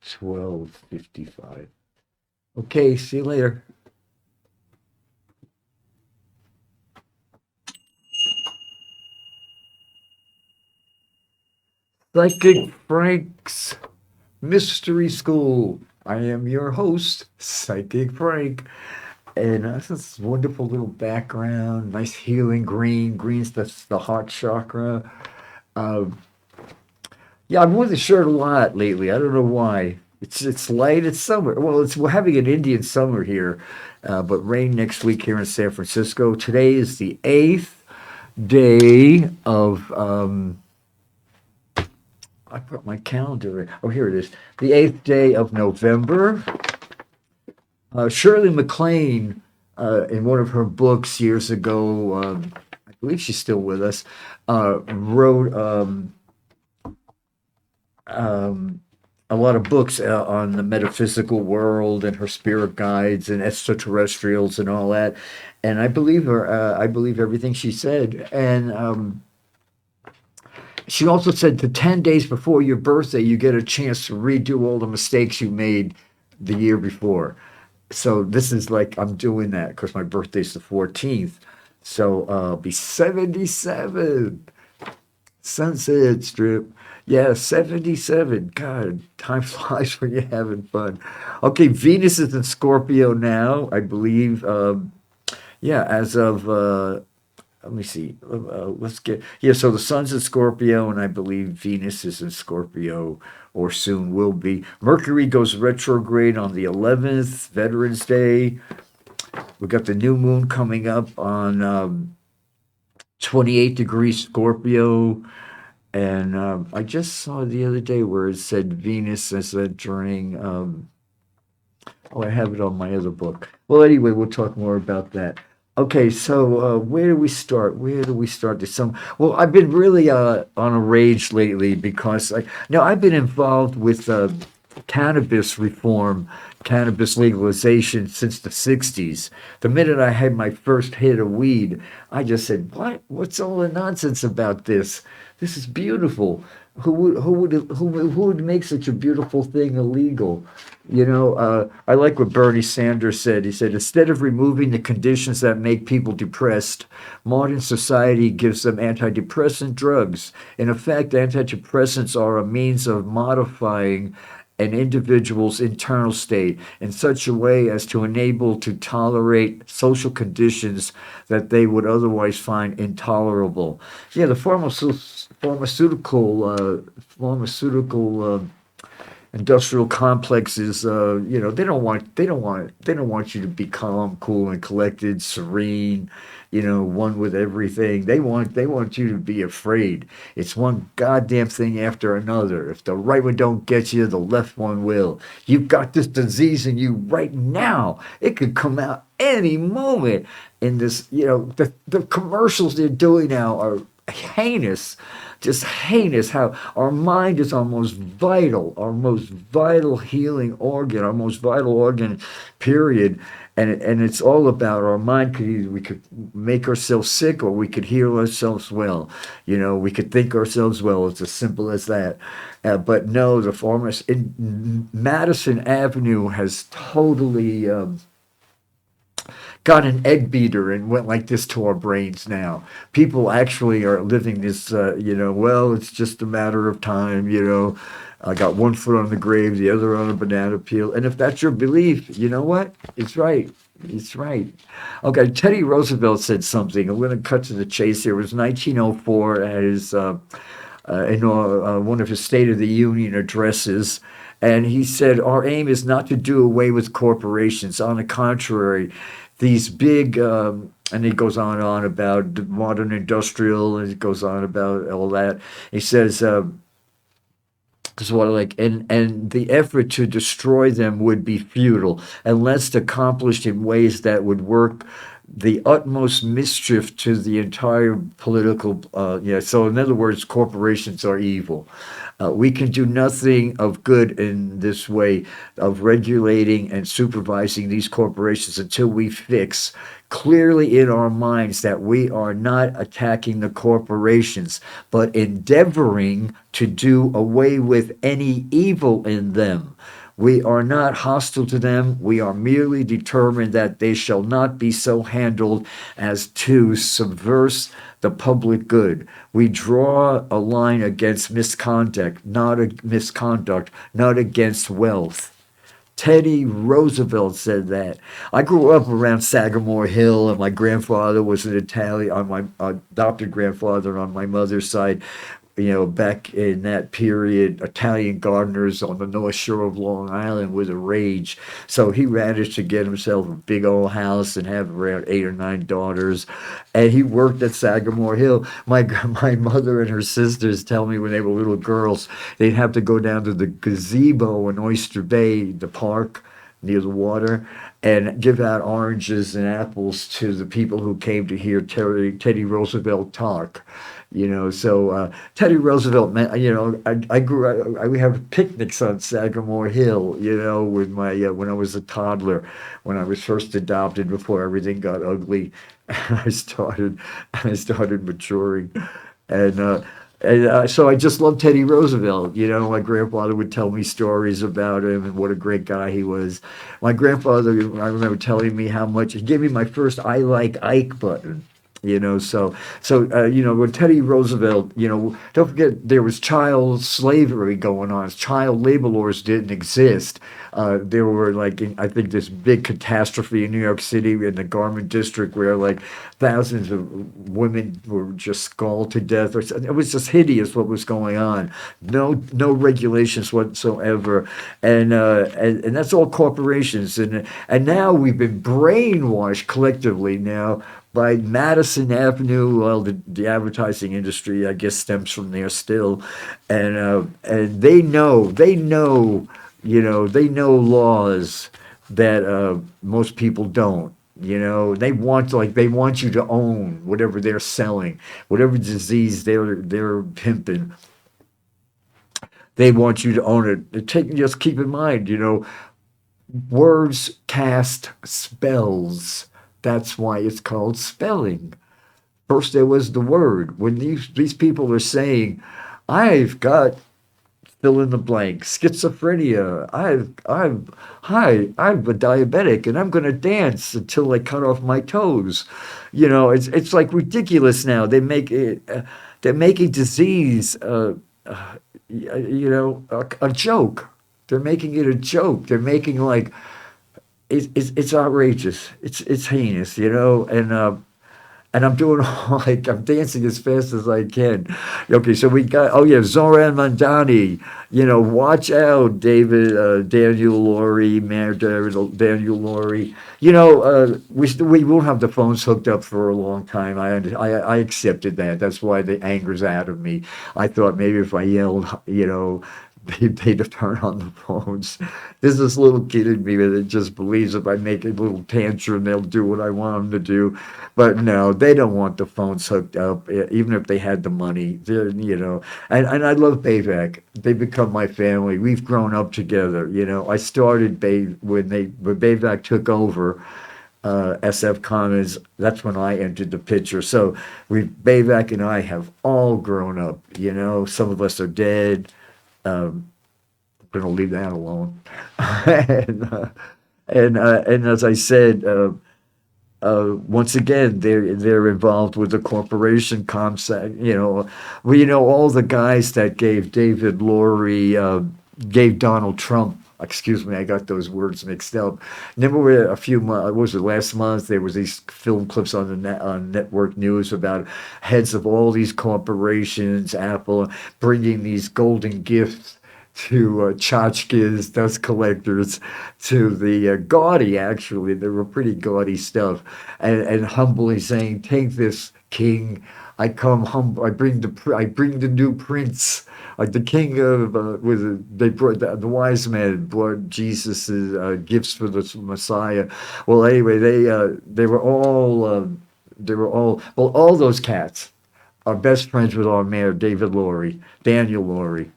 12:55. Okay, see you later. Psychic Frank's Mystery School. I am your host, Psychic Frank. And this wonderful little background, nice healing green. Green's the heart chakra. Uh, yeah, I've worn the shirt a lot lately. I don't know why. It's light. It's summer. Well, we're having an Indian summer here, but rain next week here in San Francisco. Today is the eighth day of. I put my calendar in. Oh, here it is. The eighth day of November. Shirley MacLaine, in one of her books years ago, I believe she's still with us, wrote a lot of books on the metaphysical world and her spirit guides and extraterrestrials and all that. And I believe her. I believe everything she said. And she also said the 10 days before your birthday, you get a chance to redo all the mistakes you made the year before. So this is like I'm doing that because my birthday's the 14th. So I'll be 77. Sunset Strip. Yeah, 77. God, time flies when you're having fun. Okay, Venus is in Scorpio now, I believe. Yeah, as of let me see. Let's get yeah. So the sun's in Scorpio, and I believe Venus is in Scorpio, or soon will be. Mercury goes retrograde on the 11th, Veterans Day. We got the new moon coming up on 28 degrees Scorpio, and I just saw the other day where it said Venus is entering. Oh, I have it on my other book. Well, anyway, we'll talk more about that. Okay, so where do we start? Where do we start this summer? Well, I've been really on a rage lately because I've been involved with cannabis reform, cannabis legalization since the 60s. The minute I had my first hit of weed, I just said, "What? What's all the nonsense about this? This is beautiful. Who would make such a beautiful thing illegal?" I like what Bernie Sanders said. He said, instead of removing the conditions that make people depressed, modern society gives them antidepressant drugs. In effect, antidepressants are a means of modifying an individual's internal state in such a way as to enable to tolerate social conditions that they would otherwise find intolerable. Yeah, the pharmaceutical industrial complexes, they don't want you to be calm, cool, and collected, serene, one with everything. They want you to be afraid. It's one goddamn thing after another. If the right one don't get you, the left one will. You've got this disease in you right now. It could come out any moment. In this, the commercials they're doing now are heinous, just heinous. How our mind is our most vital healing organ, our most vital organ, period. And it's all about our mind. We could make ourselves sick, or we could heal ourselves well. We could think ourselves well. It's as simple as that. But no, the pharmacist in Madison Avenue has totally. Got an egg beater and went like this to our brains now. People actually are living this, well, it's just a matter of time. I got one foot on the grave, the other on a banana peel. And if that's your belief, you know what? It's right. It's right. Okay, Teddy Roosevelt said something. I'm going to cut to the chase here. It was 1904 at in one of his State of the Union addresses. And he said, our aim is not to do away with corporations. On the contrary, these big, and he goes on and on about the modern industrial, and he goes on about all that. He says, this is what I like, and the effort to destroy them would be futile unless accomplished in ways that would work the utmost mischief to the entire political. So, in other words, corporations are evil. We can do nothing of good in this way of regulating and supervising these corporations until we fix clearly in our minds that we are not attacking the corporations, but endeavoring to do away with any evil in them. We are not hostile to them. We are merely determined that they shall not be so handled as to subvert the public good. We draw a line against misconduct, not against wealth. Teddy Roosevelt said that. I grew up around Sagamore Hill, and my grandfather was an Italian, on my adopted grandfather on my mother's side. Back in that period, Italian gardeners on the North Shore of Long Island was a rage. So he managed to get himself a big old house and have around 8 or 9 daughters. And he worked at Sagamore Hill. My mother and her sisters tell me when they were little girls, they'd have to go down to the gazebo in Oyster Bay, the park near the water, and give out oranges and apples to the people who came to hear Teddy Roosevelt talk. So Teddy Roosevelt, I grew. We have picnics on Sagamore Hill. With my when I was a toddler, when I was first adopted, before everything got ugly, I started maturing, and so I just love Teddy Roosevelt. My grandfather would tell me stories about him and what a great guy he was. My grandfather, I remember telling me how much he gave me my first "I like Ike" button. When Teddy Roosevelt, don't forget there was child slavery going on. Child labor laws didn't exist. There were I think this big catastrophe in New York City in the garment district where thousands of women were just scalded to death. It was just hideous what was going on. No regulations whatsoever, and that's all corporations. And now we've been brainwashed collectively now by Madison Avenue. Well, the advertising industry, I guess, stems from there still, and they know, they know laws that most people don't. They want you to own whatever they're selling, whatever disease they're pimping. They want you to own it. Just keep in mind, words cast spells. That's why it's called spelling. First there was the word. When these people are saying, I've got fill in the blank, schizophrenia, I'm a diabetic and I'm gonna dance until I cut off my toes. It's like ridiculous now. They're making disease a joke. They're making it a joke. They're making it's outrageous. It's heinous, and I'm doing I'm dancing as fast as I can. Okay, so we got Zoran Mandani. Watch out, Daniel Laurie, Mayor Daniel Laurie. We won't have the phones hooked up for a long time. I accepted that. That's why the anger's out of me. I thought maybe if I yelled, they'd turn on the phones. There's this little kid in me that just believes if I make a little tantrum, they'll do what I want them to do. But no, they don't want the phones hooked up, even if they had the money. And I love Bayvac. They become my family. We've grown up together. I started when Bayvac took over SF Commons. That's when I entered the picture. So Bayvac and I have all grown up. Some of us are dead. I'm going to leave that alone. And as I said, once again, they're involved with the corporation concept. All the guys that gave David Laurie, gave Donald Trump. Excuse me, I got those words mixed up. Remember, a few months, was it last month? There was these film clips on network news about heads of all these corporations, Apple, bringing these golden gifts to tchotchkes, dust collectors, to the gaudy. Actually, they were pretty gaudy stuff, and humbly saying, "Take this, King. I come humble. I bring the new prince. Like the king of they brought the wise men brought Jesus' gifts for the Messiah. Well, anyway, they were all those cats are best friends with our mayor David Laurie, Daniel Laurie,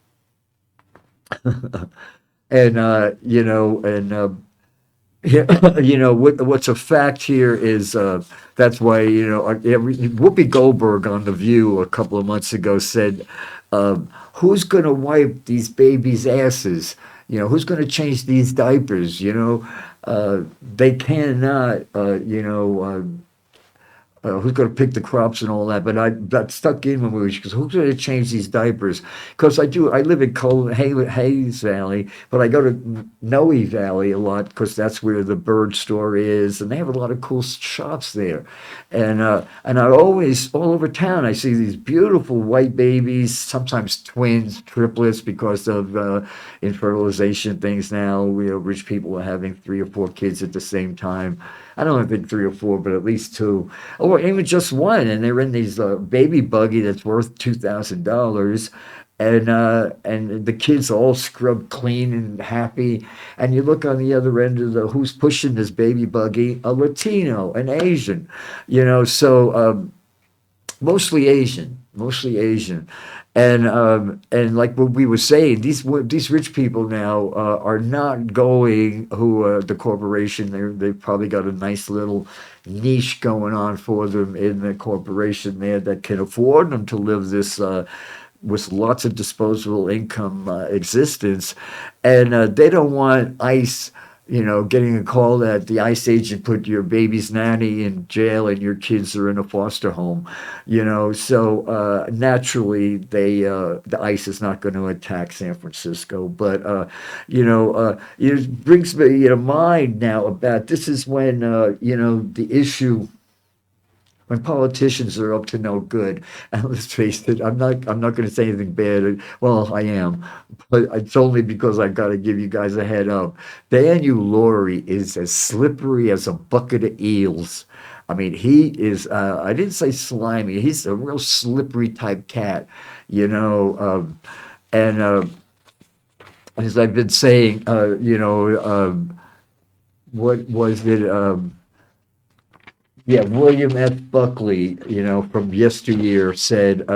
and yeah, what's a fact here is that's why Whoopi Goldberg on The View a couple of months ago said, "Who's going to wipe these babies' asses? Who's going to change these diapers? They cannot. Who's going to pick the crops and all that?" But I got stuck in when because who's going to change these diapers? Because I live in Hayes Valley, but I go to Noe Valley a lot because that's where the bird store is, and they have a lot of cool shops there. And I always all over town I see these beautiful white babies, sometimes twins, triplets, because of infertilization things now. Rich people are having 3 or 4 kids at the same time. I don't think 3 or 4, but at least 2, or even just one. And they're in these baby buggy that's worth $2,000, and the kids all scrubbed clean and happy. And you look on the other end of the who's pushing this baby buggy, a Latino, an Asian, So mostly Asian, and like what we were saying, these rich people now are not going who the corporation. They've probably got a nice little niche going on for them in the corporation there that can afford them to live this. With lots of disposable income existence, and they don't want ICE getting a call that the ICE agent put your baby's nanny in jail and your kids are in a foster home, So naturally, the ICE is not going to attack San Francisco. But it brings me to mind now about this is when the issue when politicians are up to no good. And let's face it, I'm not going to say anything bad. Well, I am, but it's only because I got to give you guys a head up. Daniel Laurie is as slippery as a bucket of eels. I mean, he is. I didn't say slimy. He's a real slippery type cat, and as I've been saying, what was it? Yeah, William F. Buckley, from yesteryear said,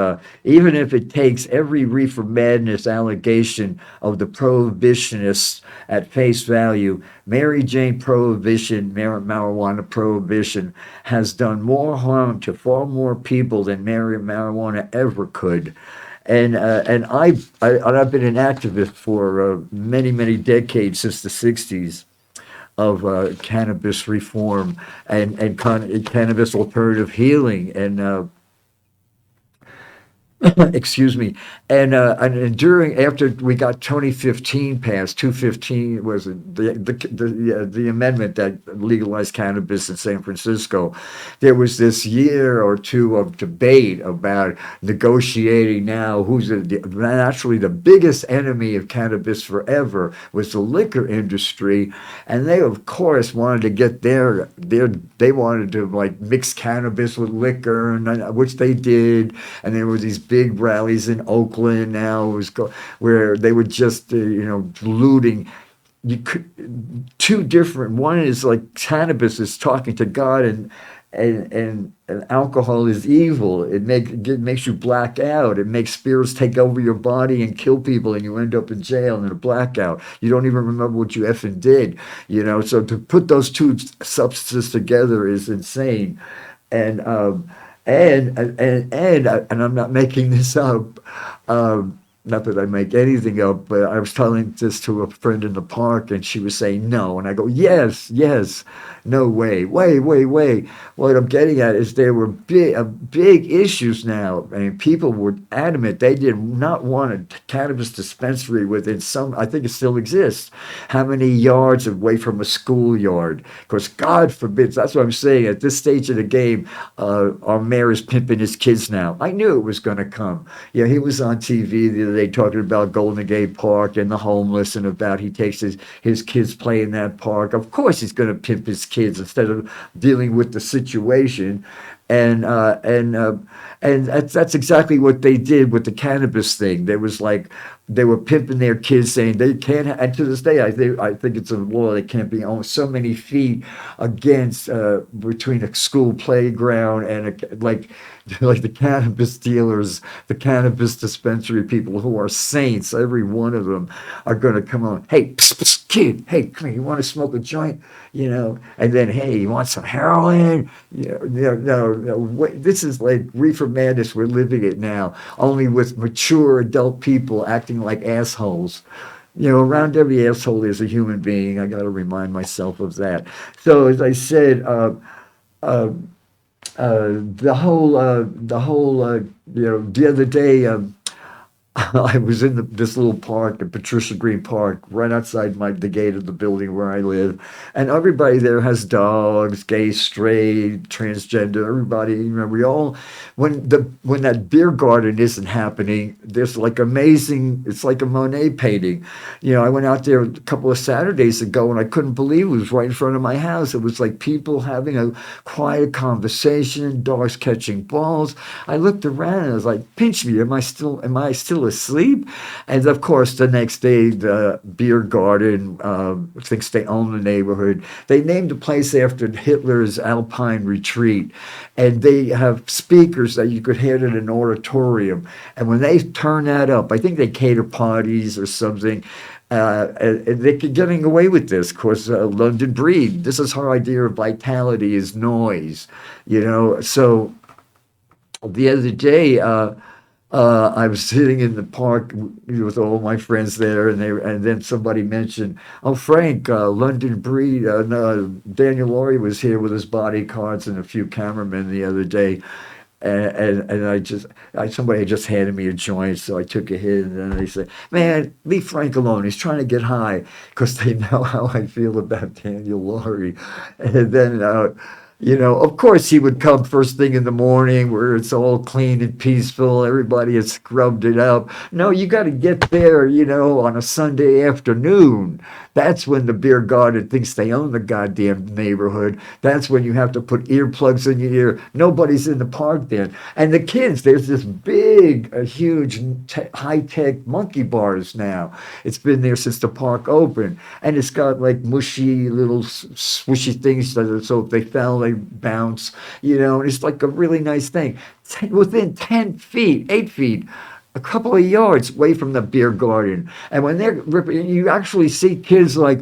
even if it takes every reefer madness allegation of the prohibitionists at face value, Mary Jane Prohibition, marijuana prohibition, has done more harm to far more people than marijuana ever could. And I've been an activist for many decades since the '60s of cannabis reform and cannabis alternative healing and excuse me, and during after we got 2015 passed, 215 was it, the amendment that legalized cannabis in San Francisco. There was this year or two of debate about negotiating now who's naturally the biggest enemy of cannabis forever was the liquor industry, and they of course wanted to get they wanted to like mix cannabis with liquor, and which they did, and there were these big rallies in Oakland now where they were just looting. You could two different. One is like cannabis is talking to God, and alcohol is evil. It makes you black out. It makes spirits take over your body and kill people, and you end up in jail in a blackout. You don't even remember what you effing did. So to put those two substances together is insane, and and I'm not making this up. Not that I make anything up, but I was telling this to a friend in the park, and she was saying no, and I go yes, no way, way. What I'm getting at is there were big issues now. I mean, people were adamant they did not want a cannabis dispensary within some. I think it still exists. How many yards away from a schoolyard? Because God forbids. That's what I'm saying. At this stage of the game, our mayor is pimping his kids now. I knew it was going to come. Yeah, he was on TV the other day talking about Golden Gate Park and the homeless and about he takes his kids play in that park. Of course he's going to pimp his kids instead of dealing with the situation. And that's exactly what they did with the cannabis thing. There was like they were pimping their kids, saying they can't. And to this day, I think it's a law they can't be on so many feet against between a school playground and like the cannabis dealers, the cannabis dispensary people who are saints. Every one of them are going to come on. Hey, psst, psst, kid. Hey, come here. You want to smoke a joint? And then, hey, you want some heroin? No. Wait, this is like reefer madness. We're living it now, only with mature adult people acting like assholes. Around every asshole there's a human being. I got to remind myself of that. So, as I said, uh, the other day, I was in this little park, at Patricia Green Park, right outside the gate of the building where I live, and everybody there has dogs, gay, straight, transgender. Everybody, we all when that beer garden isn't happening, there's like amazing. It's like a Monet painting. I went out there a couple of Saturdays ago, and I couldn't believe it was right in front of my house. It was like people having a quiet conversation, dogs catching balls. I looked around and I was like, pinch me, am I still asleep? And of course, the next day, the beer garden thinks they own the neighborhood. They named the place after Hitler's Alpine retreat, and they have speakers that you could hear in an auditorium. And when they turn that up, I think they cater parties or something. And they're getting away with this because London breed. This is her idea of vitality is noise, So the other day, I was sitting in the park with all my friends there, and then somebody mentioned, "Oh, Frank, London Breed, no, Daniel Laurie was here with his bodyguards and a few cameramen the other day." And somebody had just handed me a joint, so I took a hit, and then they said, "Man, leave Frank alone. He's trying to get high," because they know how I feel about Daniel Laurie. And then, of course, he would come first thing in the morning where it's all clean and peaceful. Everybody has scrubbed it up. No, you got to get there, on a Sunday afternoon. That's when the beer garden thinks they own the goddamn neighborhood. That's when you have to put earplugs in your ear. Nobody's in the park then. And the kids, there's this big, huge, high-tech monkey bars now. It's been there since the park opened. And it's got like mushy little swishy things so if they fell, they bounce, and it's like a really nice thing. Within 10 feet, 8 feet, a couple of yards away from the beer garden. And when they're ripping, you actually see kids like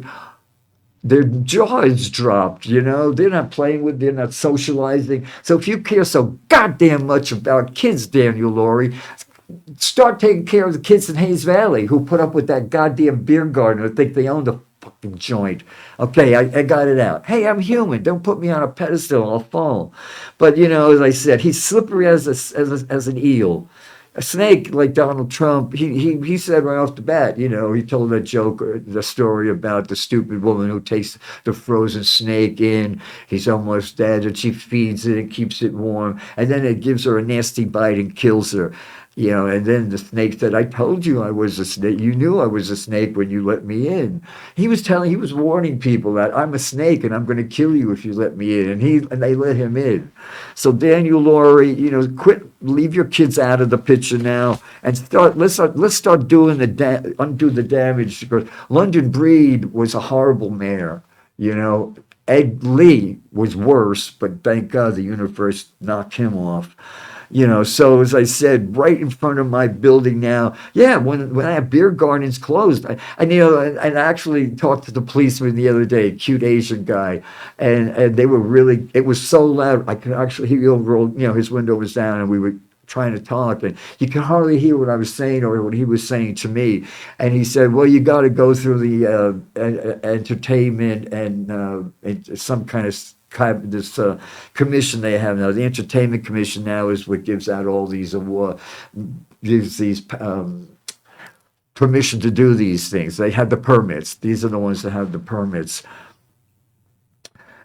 their jaw is dropped, they're not playing with, they're not socializing. So if you care so goddamn much about kids, Daniel Laurie, start taking care of the kids in Hayes Valley who put up with that goddamn beer garden or think they own the fucking joint. Okay, I got it out. Hey, I'm human. Don't put me on a pedestal. I'll fall. But, as I said, he's slippery as an eel. A snake like Donald Trump, he said right off the bat, he told that joke, the story about the stupid woman who takes the frozen snake in. He's almost dead, and she feeds it and keeps it warm, and then it gives her a nasty bite and kills her. And then the snake said, "I told you I was a snake. You knew I was a snake when you let me in." He was warning people that I'm a snake and I'm going to kill you if you let me in. And they let him in. So Daniel Laurie, leave your kids out of the picture now and let's start doing undo the damage, because London Breed was a horrible mayor. Ed Lee was worse, but thank God the universe knocked him off. So as I said, right in front of my building now, yeah, when that beer garden's closed, and I actually talked to the policeman the other day, cute Asian guy, and they were really, it was so loud, I could actually hear his window was down, and we were trying to talk, and you could hardly hear what I was saying or what he was saying to me. And he said, "Well, you got to go through the entertainment and some kind of this commission they have now. The Entertainment Commission now is what gives out all these awards, gives these permission to do these things. They have the permits. These are the ones that have the permits."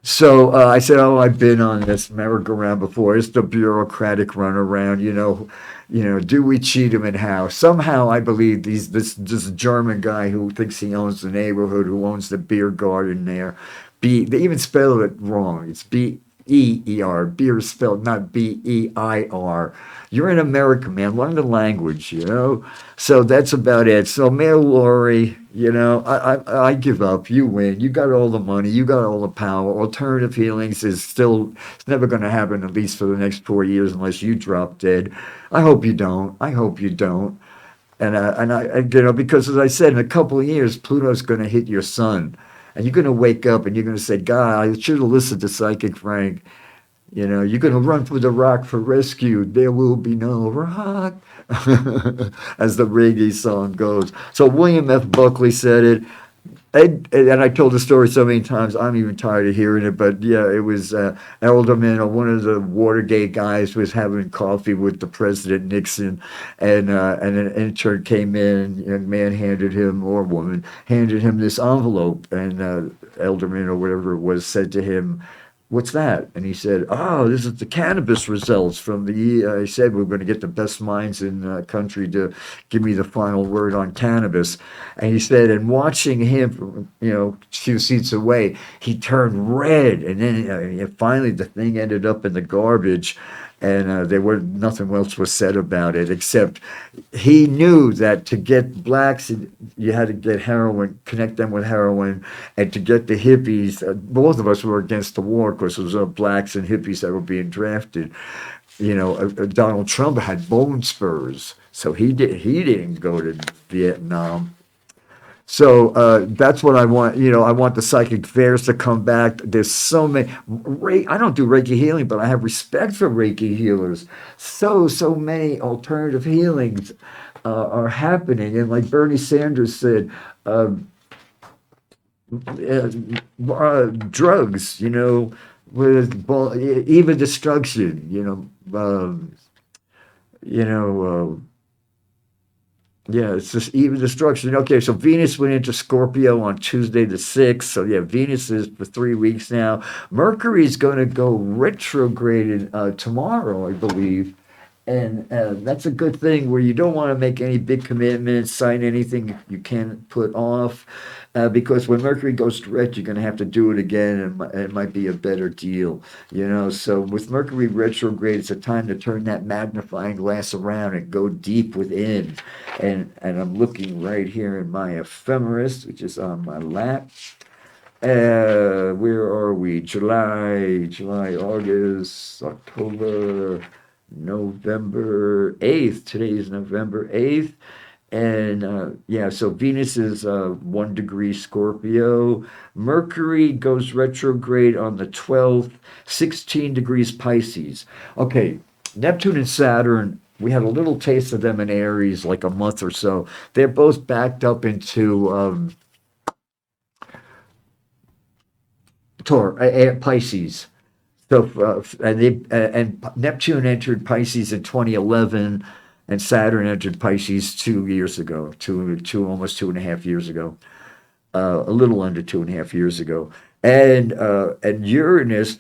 So I said, "Oh, I've been on this merry-go-round before. It's the bureaucratic runaround, do we cheat him and how?" Somehow I believe this German guy who thinks he owns the neighborhood, who owns the beer garden there, they even spell it wrong. It's E-E-R. Beer is spelled not B-E-I-R. You're an American, man. Learn the language, you know? So that's about it. So, Mayor Lori, you know, I give up. You win. You got all the money. You got all the power. Alternative healings is still, it's never going to happen, at least for the next 4 years, unless you drop dead. I hope you don't. I hope you don't. You know, because as I said, in a couple of years, Pluto's going to hit your sun. And you're going to wake up and you're going to say, God, I should have listened to Psychic Frank. You know, you're going to run for the rock for rescue. There will be no rock, as the reggae song goes. So William F. Buckley said it. And I told the story so many times, I'm even tired of hearing it. But yeah, it was Elderman, or one of the Watergate guys, was having coffee with the President Nixon, and an intern came in, and man handed him, or woman handed him, this envelope, and Elderman, or whatever it was, said to him, "What's that?" And he said, "Oh, this is the cannabis results from the." He said, "We're going to get the best minds in the country to give me the final word on cannabis." And he said, and watching him from, you know, a few seats away, he turned red, and then finally the thing ended up in the garbage. And there were nothing else was said about it, except he knew that to get blacks, you had to get heroin, connect them with heroin, and to get the hippies. Both of us were against the war because it was blacks and hippies that were being drafted. You know, Donald Trump had bone spurs, so he didn't go to Vietnam. So that's what I want. You know, I want the psychic fairs to come back. There's so many. I don't do Reiki healing, but I have respect for Reiki healers. So many alternative healings are happening, and like Bernie Sanders said, drugs. You know, with even destruction. You know. Yeah, it's just even destruction. Okay, so Venus went into Scorpio on Tuesday the 6th. So yeah, Venus is for 3 weeks now. Mercury's going to go retrograded tomorrow, I believe. And that's a good thing, where you don't want to make any big commitments, sign anything you can't put off, because when Mercury goes direct, you're going to have to do it again, and it might be a better deal, you know. So with Mercury retrograde, it's a time to turn that magnifying glass around and go deep within. And I'm looking right here in my ephemeris, which is on my lap. Where are we? July, August, October, November 8th. Today is November 8th. And yeah, so Venus is 1 degree Scorpio. Mercury goes retrograde on the 12th, 16 degrees Pisces. Okay, Neptune and Saturn, we had a little taste of them in Aries like a month or so. They're both backed up into Pisces. So and Neptune entered Pisces in 2011, and Saturn entered Pisces 2 years ago, almost 2.5 years ago, a little under 2.5 years ago, and Uranus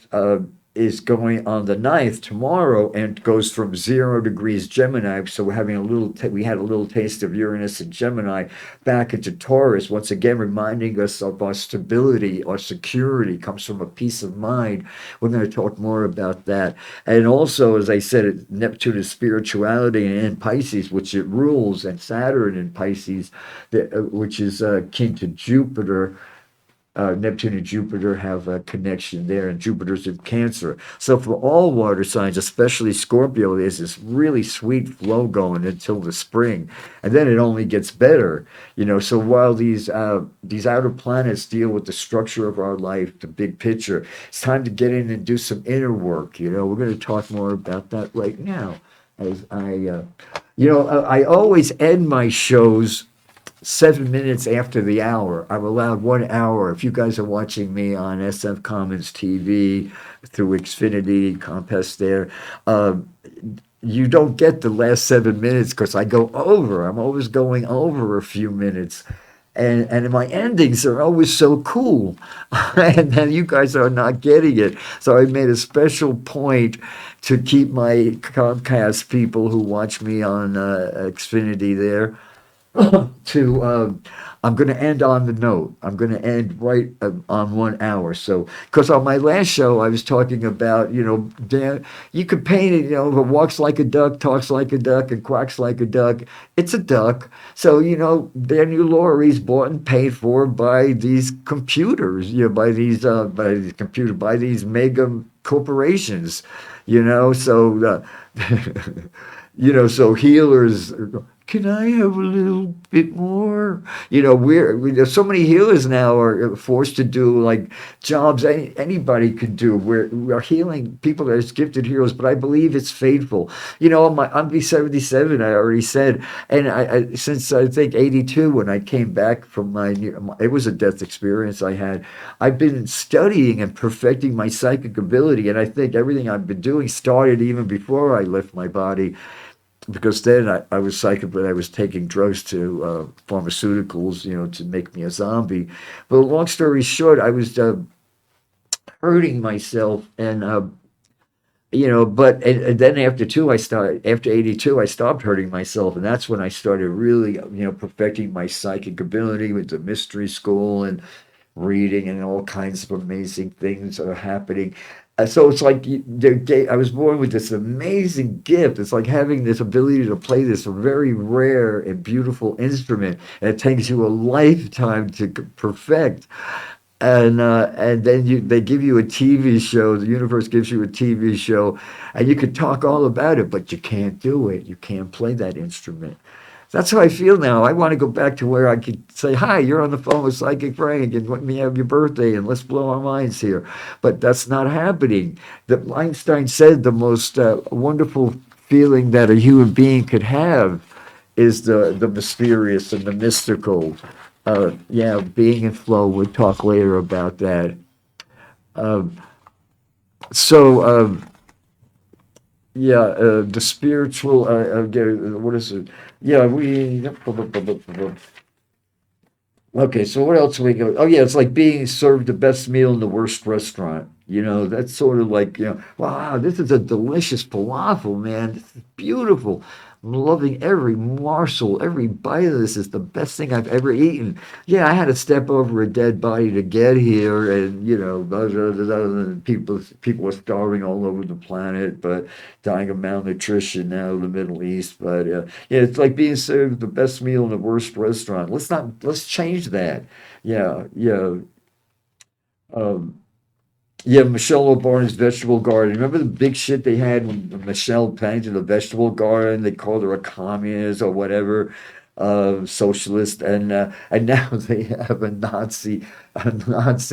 is going on the 9th tomorrow, and goes from 0 degrees Gemini. So we're having we had a little taste of Uranus and Gemini back into Taurus, once again reminding us of our stability, our security comes from a peace of mind. We're going to talk more about that. And also, as I said, Neptune is spirituality in Pisces, which it rules, and Saturn in Pisces, which is kin to Jupiter. Neptune and Jupiter have a connection there, and Jupiter's in Cancer. So for all water signs, especially Scorpio, there's this really sweet flow going until the spring, and then it only gets better. You know, so while these outer planets deal with the structure of our life, the big picture, it's time to get in and do some inner work. You know, we're going to talk more about that right now. As I always end my shows 7 minutes after the hour. I'm allowed 1 hour. If you guys are watching me on SF Commons TV through Xfinity, Compass there, you don't get the last 7 minutes because I go over. I'm always going over a few minutes. And my endings are always so cool. And then you guys are not getting it. So I made a special point to keep my Comcast people who watch me on Xfinity there, to I'm going to end on the note. I'm going to end right on 1 hour. So, because on my last show, I was talking about, Dan, you could paint it, if it walks like a duck, talks like a duck, and quacks like a duck, it's a duck. So, Daniel Laurie's bought and paid for by these computers, by these mega corporations, so, so healers, can I have a little bit more? There's so many healers now are forced to do like jobs anybody could do. We are healing people that are gifted healers, but I believe it's faithful. I'm be 77. I already said, and since I think 82 when I came back from it was a death experience I had. I've been studying and perfecting my psychic ability, and I think everything I've been doing started even before I left my body, because then I was psychic, but I was taking drugs to pharmaceuticals, to make me a zombie. But long story short, I was hurting myself, and and then after 82, I stopped hurting myself, and that's when I started really, perfecting my psychic ability with the mystery school and reading, and all kinds of amazing things are happening. So it's like I was born with this amazing gift. It's like having this ability to play this very rare and beautiful instrument, and it takes you a lifetime to perfect. And then they give you a TV show. The universe gives you a TV show, and you can talk all about it, but you can't do it. You can't play that instrument. That's how I feel now. I want to go back to where I could say, "Hi, you're on the phone with Psychic Frank, and let me have your birthday, and let's blow our minds here." But that's not happening. Einstein said the most wonderful feeling that a human being could have is the mysterious and the mystical. Yeah, being in flow. We'll talk later about that. Um, so, yeah, the spiritual. What is it? Yeah, we. Okay, so what else we go? Oh yeah, it's like being served the best meal in the worst restaurant. That's sort of like, wow, this is a delicious falafel, man. This is beautiful. I'm loving every morsel, every bite of this is the best thing I've ever eaten. Yeah, I had to step over a dead body to get here, and blah, blah, blah, blah, people are starving all over the planet, but dying of malnutrition now in the Middle East. But yeah, it's like being served the best meal in the worst restaurant. Let's change that. Yeah, yeah. Um, yeah, Michelle Obama's vegetable garden. Remember the big shit they had when Michelle painted the vegetable garden? They called her a communist or whatever, socialist, and now they have a Nazi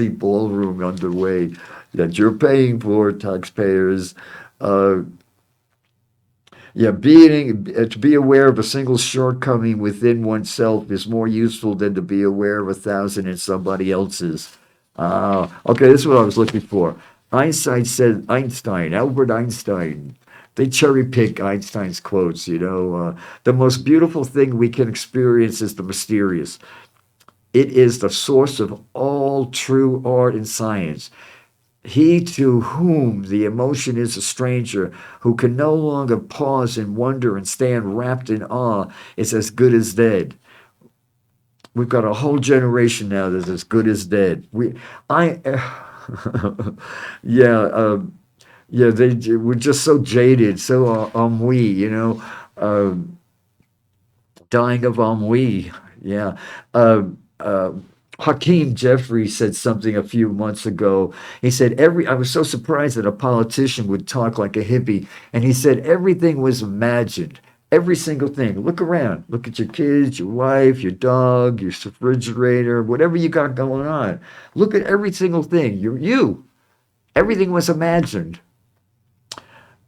ballroom underway that you're paying for, taxpayers. Uh, yeah, to be aware of a single shortcoming within oneself is more useful than to be aware of 1,000 in somebody else's. Okay, this is what I was looking for. Albert Einstein. They cherry pick Einstein's quotes, the most beautiful thing we can experience is the mysterious. It is the source of all true art and science. He to whom the emotion is a stranger, who can no longer pause in wonder and stand wrapped in awe, is as good as dead. We've got a whole generation now that's as good as dead. I, yeah, yeah. We're just so jaded, so ennui, dying of ennui. Yeah. Uh, uh, Hakeem Jeffrey said something a few months ago. He said I was so surprised that a politician would talk like a hippie, and he said everything was imagined. Every single thing. Look around. Look at your kids, your wife, your dog, your refrigerator, whatever you got going on. Look at every single thing. You. Everything was imagined.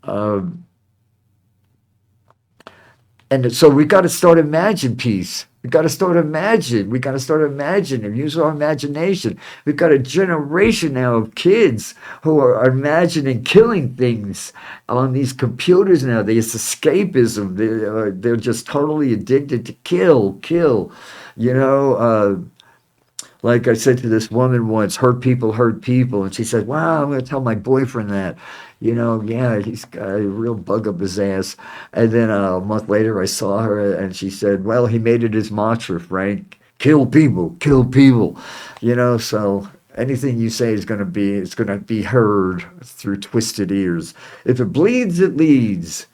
Um, And so we got to start imagine peace. We got to start imagine. We got to start imagine and use our imagination. We've got a generation now of kids who are imagining killing things on these computers now. There's escapism. They're just totally addicted to kill. You know, Like I said to this woman once, hurt people. And she said, wow, I'm going to tell my boyfriend that. Yeah, he's got a real bug up his ass. And then a month later, I saw her and she said, well, he made it his mantra, Frank. Kill people, kill people. So anything you say it's going to be heard through twisted ears. If it bleeds, it leads.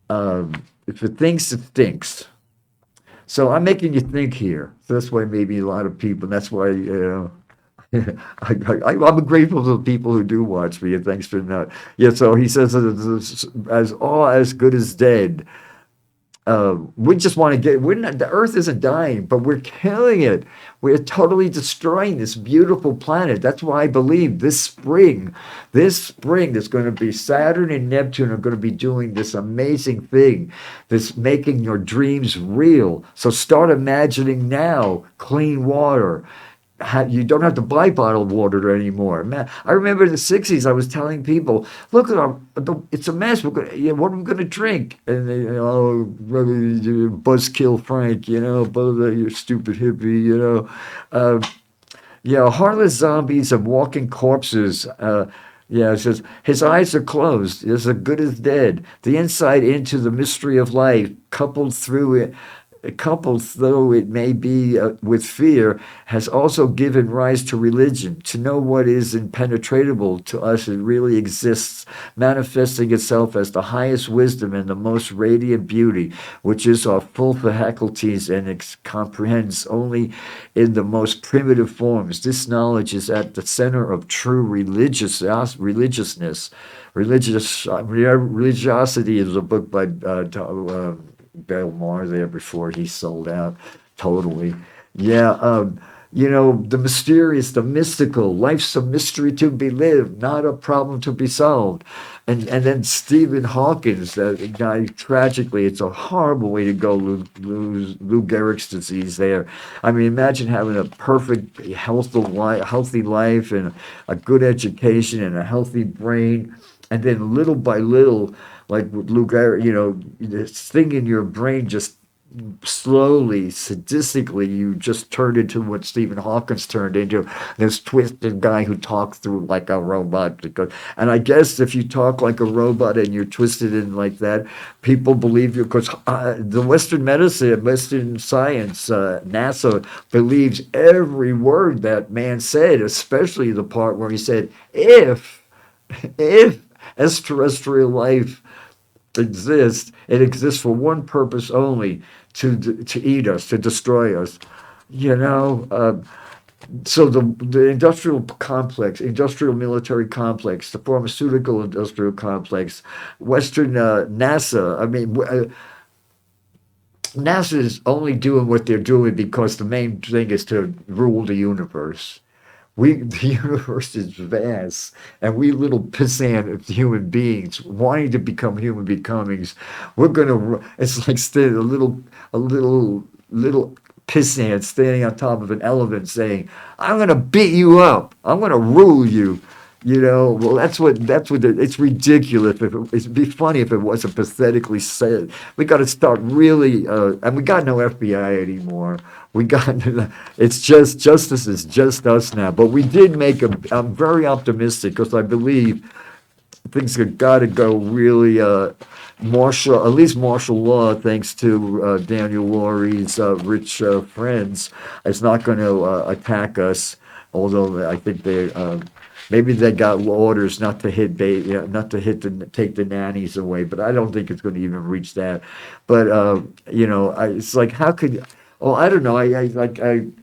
If it thinks, it stinks. So I'm making you think here. So that's why maybe a lot of people, that's why, I'm grateful to the people who do watch me, and thanks for not. Yeah, so he says, as all as good as dead. We just want to we're not, the earth isn't dying, but we're killing it. We're totally destroying this beautiful planet. That's why I believe this spring, there's going to be Saturn and Neptune are going to be doing this amazing thing, this making your dreams real. So start imagining now clean water. You don't have to buy bottled water anymore. Man, I remember in the '60s, I was telling people, "Look at it's a mess. What are we going to drink?" And they, buzzkill Frank, you stupid hippie, heartless zombies and walking corpses. It says his eyes are closed. Is as good as dead. The insight into the mystery of life, coupled though it may be with fear, has also given rise to religion. To know what is impenetrable to us, it really exists, manifesting itself as the highest wisdom and the most radiant beauty, which is our full faculties and comprehends only in the most primitive forms. This knowledge is at the center of true religiousness. Religiosity is a book by Bill Maher there before he sold out totally. Yeah, the mysterious, the mystical. Life's a mystery to be lived, not a problem to be solved. And then Stephen Hawkins, that guy, tragically, it's a horrible way to go, Lou Gehrig's disease there. I mean, imagine having a perfect, healthy life and a good education and a healthy brain, and then little by little, like with Lou Gehrig, this thing in your brain just slowly, sadistically, you just turned into what Stephen Hawkins turned into, this twisted guy who talks through like a robot. And I guess if you talk like a robot and you're twisted in like that, people believe you, because the Western medicine, Western science, NASA believes every word that man said, especially the part where he said, if extraterrestrial life exists, it exists for one purpose only: to eat us, to destroy us. So the industrial military complex, the pharmaceutical industrial complex, Western NASA. I mean, NASA is only doing what they're doing because the main thing is to rule the universe. The universe is vast, and we little pissant human beings wanting to become human becomings. It's like a little pissant standing on top of an elephant saying, "I'm gonna beat you up. I'm gonna rule you." Well, it's ridiculous. It'd be funny if it wasn't pathetically said. We got to start really, and we got no FBI anymore. It's just, justice is just us now. But we did I'm very optimistic because I believe things have got to go really, at least martial law, thanks to Daniel Laurie's rich friends, is not going to attack us. Although I think maybe they got orders not to hit take the nannies away, but I don't think it's going to even reach that. But it's like, how could? Oh, I don't know. I'm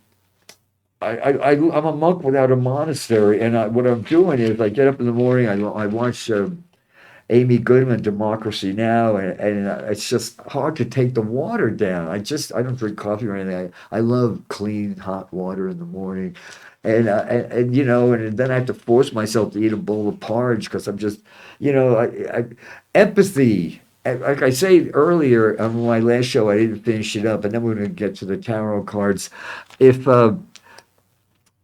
a monk without a monastery, and what I'm doing is I get up in the morning, I watch Amy Goodman, Democracy Now, and it's just hard to take the water down. I don't drink coffee or anything. I love clean hot water in the morning, and then I have to force myself to eat a bowl of porridge because I'm just, empathy. Like I said earlier on my last show, I didn't finish it up, and then we're going to get to the tarot cards. If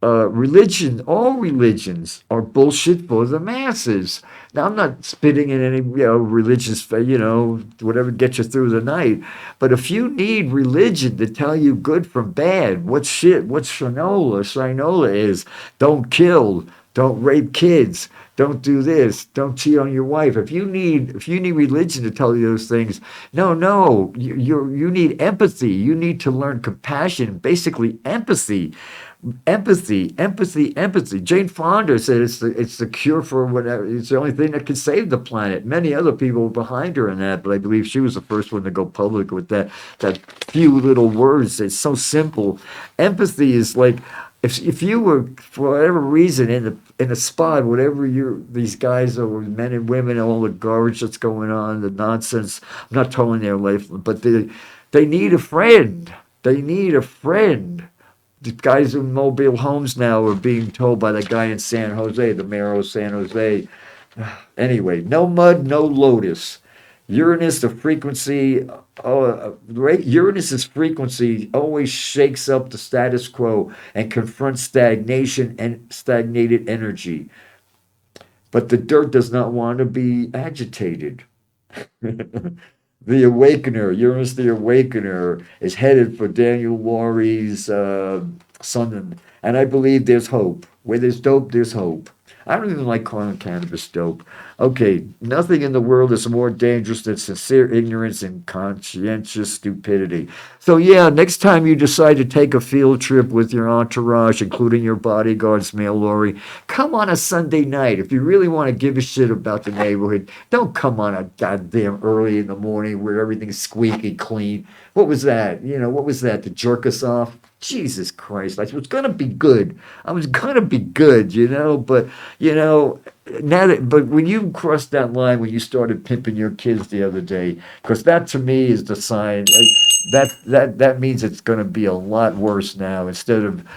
religion, all religions are bullshit for the masses. Now, I'm not spitting in any, religious, whatever gets you through the night. But if you need religion to tell you good from bad, what's shit, what's shinola is, don't kill, don't rape kids, don't do this, don't cheat on your wife. If you need religion to tell you those things, no, you need empathy. You need to learn compassion, basically empathy. Empathy. Jane Fonda said it's the cure for whatever. It's the only thing that can save the planet. Many other people were behind her in that, but I believe she was the first one to go public with that few little words. It's so simple. Empathy is like if you were for whatever reason in a spot, whatever these guys or men and women, all the garbage that's going on, the nonsense. I'm not telling their life, but they need a friend. They need a friend. The guys in mobile homes now are being told by the guy in San Jose, the mayor of San Jose. Anyway, no mud, no lotus. Uranus, the frequency, Uranus's frequency always shakes up the status quo and confronts stagnation and stagnated energy. But the dirt does not want to be agitated. The Awakener, Uranus the Awakener, is headed for Daniel Laurie's Sun. And I believe there's hope. Where there's dope, there's hope. I don't even like calling cannabis dope. Okay, nothing in the world is more dangerous than sincere ignorance and conscientious stupidity. So, yeah, next time you decide to take a field trip with your entourage, including your bodyguards, male Lori, come on a Sunday night. If you really want to give a shit about the neighborhood, don't come on a goddamn early in the morning where everything's squeaky clean. What was that? What was that? To jerk us off? Jesus Christ. I was going to be good. But, but when you crossed that line, when you started pimping your kids the other day, because that to me is the sign. That means it's going to be a lot worse now. Instead of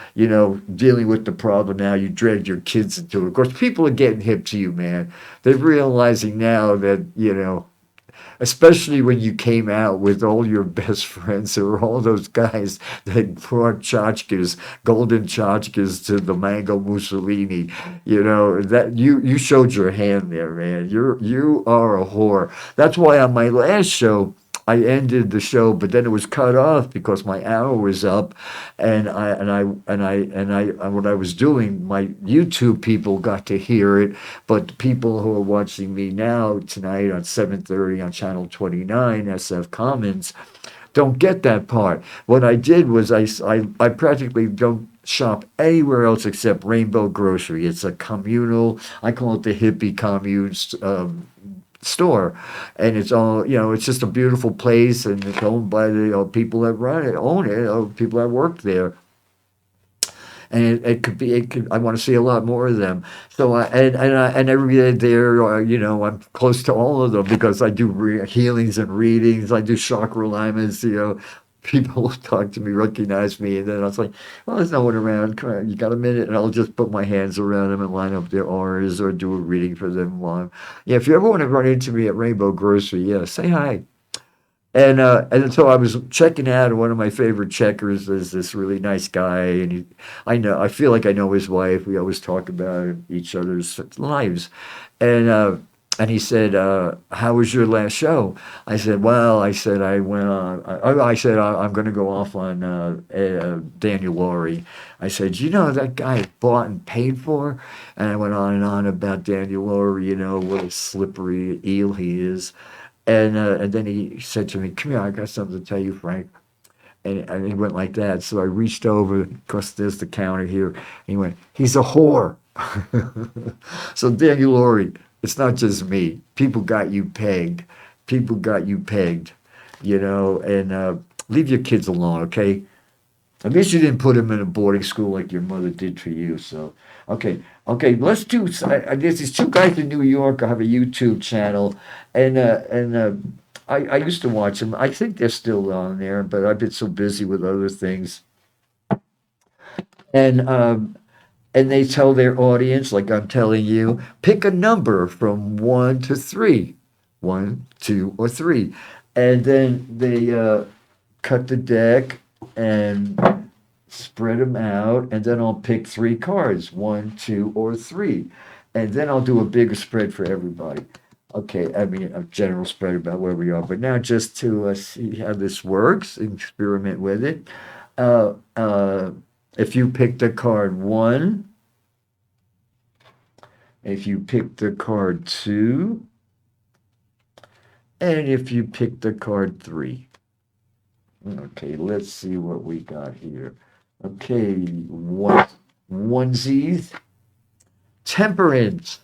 dealing with the problem now, you dragged your kids into it. Of course, people are getting hip to you, man. They're realizing now that especially when you came out with all your best friends. There were all those guys that brought tchotchkes, golden tchotchkes to the Mango Mussolini. That you showed your hand there, man. You are a whore. That's why on my last show, I ended the show, but then it was cut off because my hour was up, and what I was doing, my YouTube people got to hear it, but the people who are watching me now tonight on 7:30 on channel 29 SF Commons don't get that part. What I did was I practically don't shop anywhere else except Rainbow Grocery. It's a communal, I call it the hippie commune store, and it's all it's just a beautiful place, and it's owned by the people that own it, people that work there, and I want to see a lot more of them. So and every day there, I'm close to all of them because I do healings and readings. I do chakra alignments. People will talk to me, recognize me, and then I was like, well, there's no one around. Come on, you got a minute? And I'll just put my hands around them and line up their auras or do a reading for them. Yeah, if you ever want to run into me at Rainbow Grocery, yeah, say hi. And so I was checking out, and one of my favorite checkers is this really nice guy, and I feel like I know his wife. We always talk about each other's lives, and he said, "How was your last show?" I said, "Well," I said, "I went on." I said, "I'm going to go off on Daniel Laurie." I said, that guy bought and paid for?" And I went on and on about Daniel Laurie. What a slippery eel he is. And then he said to me, "Come here, I got something to tell you, Frank." And he went like that. So I reached over, because there's the counter here. And he went, "He's a whore." So Daniel Laurie, it's not just me. People got you pegged. And leave your kids alone, okay? At least you didn't put them in a boarding school like your mother did for you. So, okay, let's do. There's these two guys in New York. I have a YouTube channel, and I used to watch them. I think they're still on there, but I've been so busy with other things. And they tell their audience, like I'm telling you, pick a number from 1 to 3, 1, 2, or 3, and then they cut the deck and spread them out, and then I'll pick 3 cards, 1, 2, or 3, and then I'll do a bigger spread for everybody. Okay, I mean a general spread about where we are, but now just to see how this works, experiment with it. Uh, uh, if you pick the card 1, if you pick the card 2, and if you pick the card 3. Okay, let's see what we got here. Okay, onesies. Temperance.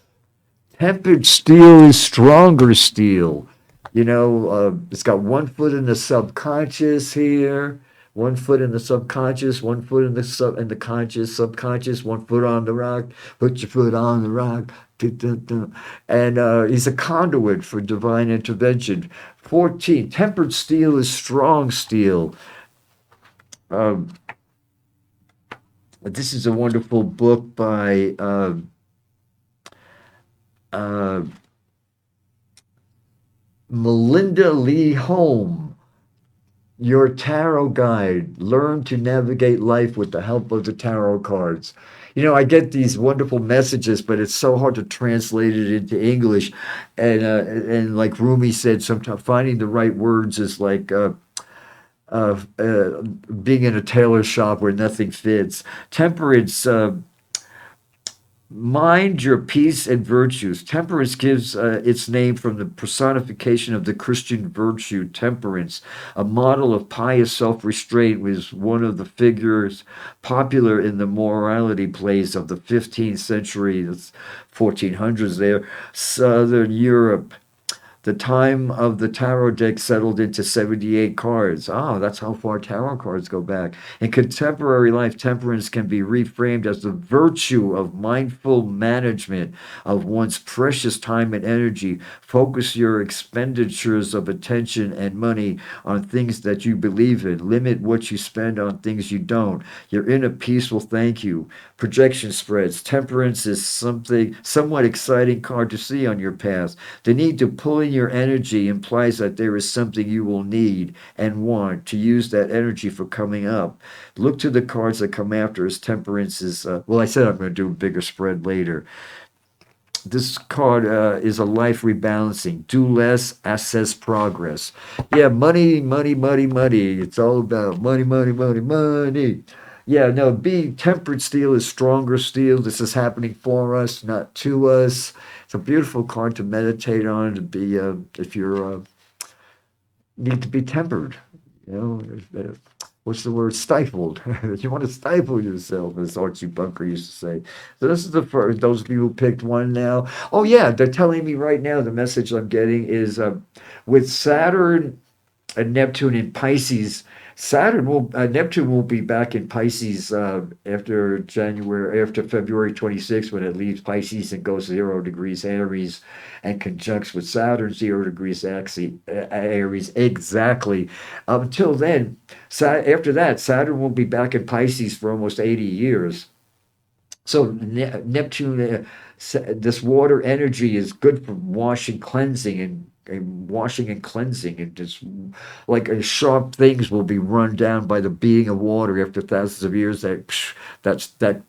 Tempered steel is stronger steel. It's got 1 foot in the subconscious here, 1 foot in the subconscious, 1 foot in the conscious, subconscious, 1 foot on the rock. Put your foot on the rock. Dun, dun, dun. And he's a conduit for divine intervention. 14. Tempered steel is strong steel. Um, this is a wonderful book by uh, Melinda Lee Holm, Your Tarot Guide. Learn to navigate life with the help of the tarot cards. I get these wonderful messages, but it's so hard to translate it into English. And like Rumi said, sometimes finding the right words is like being in a tailor shop where nothing fits. Temperance. Mind your peace and virtues. Temperance gives its name from the personification of the Christian virtue, temperance. A model of pious self restraint was one of the figures popular in the morality plays of the 15th century, the 1400s there, Southern Europe. The time of the tarot deck settled into 78 cards. Ah, that's how far tarot cards go back. In contemporary life, temperance can be reframed as the virtue of mindful management of one's precious time and energy. Focus your expenditures of attention and money on things that you believe in. Limit what you spend on things you don't. Your inner peace will thank you. Projection spreads. Temperance is something somewhat exciting card to see on your path. The need to pull in your energy implies that there is something you will need and want to use that energy for coming up. Look to the cards that come after as temperance is. I said I'm going to do a bigger spread later. This card is a life rebalancing. Do less, assess progress. Yeah, money, money, money, money. It's all about money, money, money, money. Yeah, no, being tempered steel is stronger steel. This is happening for us, not to us. It's a beautiful card to meditate on, to be, if you're, need to be tempered. What's the word? Stifled. You want to stifle yourself, as Archie Bunker used to say. So this is the first. Those of you who picked 1 now. Oh yeah, they're telling me right now. The message I'm getting is with Saturn and Neptune in Pisces. Neptune will be back in Pisces after February 26th, when it leaves Pisces and goes 0 degrees Aries and conjuncts with Saturn 0 degrees Aries exactly. Until then, after that, Saturn will be back in Pisces for almost 80 years. So Neptune, this water energy is good for washing, cleansing, and washing and cleansing, and just like sharp things will be run down by the being of water after thousands of years. That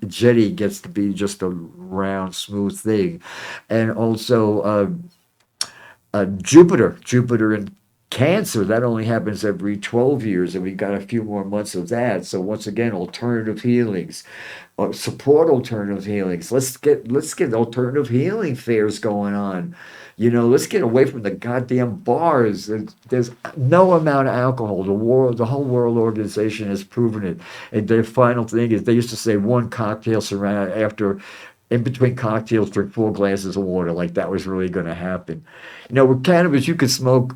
jetty gets to be just a round, smooth thing, and also Jupiter in Cancer, that only happens every 12 years, and we got a few more months of that. So once again, alternative healings, support alternative healings. Let's get alternative healing fairs going on. Let's get away from the goddamn bars. There's no amount of alcohol. The whole World Organization has proven it. And their final thing is, they used to say 1 cocktail surround after. In between cocktails, drink 4 glasses of water, like that was really going to happen. With cannabis, you could smoke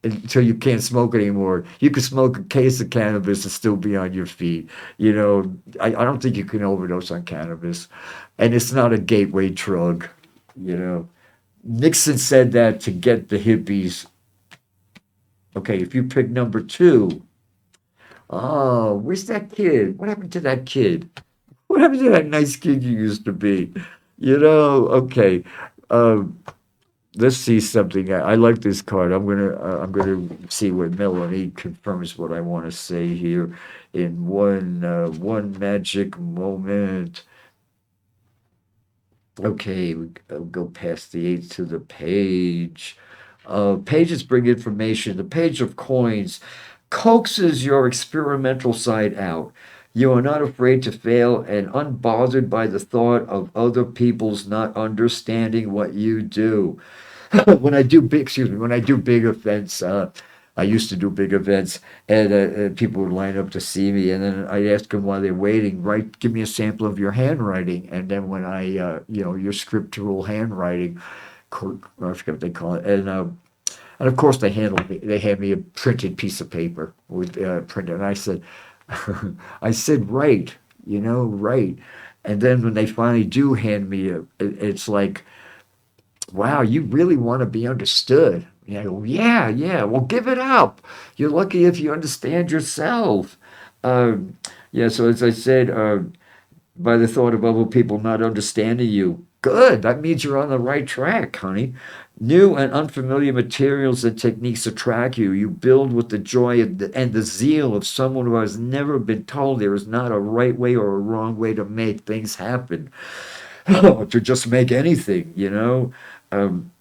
until you can't smoke anymore. You could smoke a case of cannabis and still be on your feet. I don't think you can overdose on cannabis, and it's not a gateway drug. Nixon said that to get the hippies. Okay, if you pick number 2, oh, where's that kid? What happened to that kid? What happened to that nice kid you used to be? Okay. Um, let's see something. I like this card. I'm gonna see what Melanie confirms what I want to say here in one magic moment. Okay, I'll go past the eight to the page. Pages bring information. The page of coins coaxes your experimental side out. You are not afraid to fail and unbothered by the thought of other people's not understanding what you do. When I do big, excuse me, when I do big events, I used to do big events, and people would line up to see me, and then I'd ask them while they're waiting, write, give me a sample of your handwriting, and then when your scriptural handwriting, I forget what they call it, and of course they hand me a printed piece of paper with printed, and I said, I said, write, write, and then when they finally do hand me it's like, wow, you really want to be understood. Yeah, yeah, yeah. Well, give it up. You're lucky if you understand yourself. Um, yeah, so as I said, by the thought of other people not understanding you, good. That means you're on the right track, honey. New and unfamiliar materials and techniques attract you. You build with the joy and the zeal of someone who has never been told there is not a right way or a wrong way to make things happen, to just make anything. Um,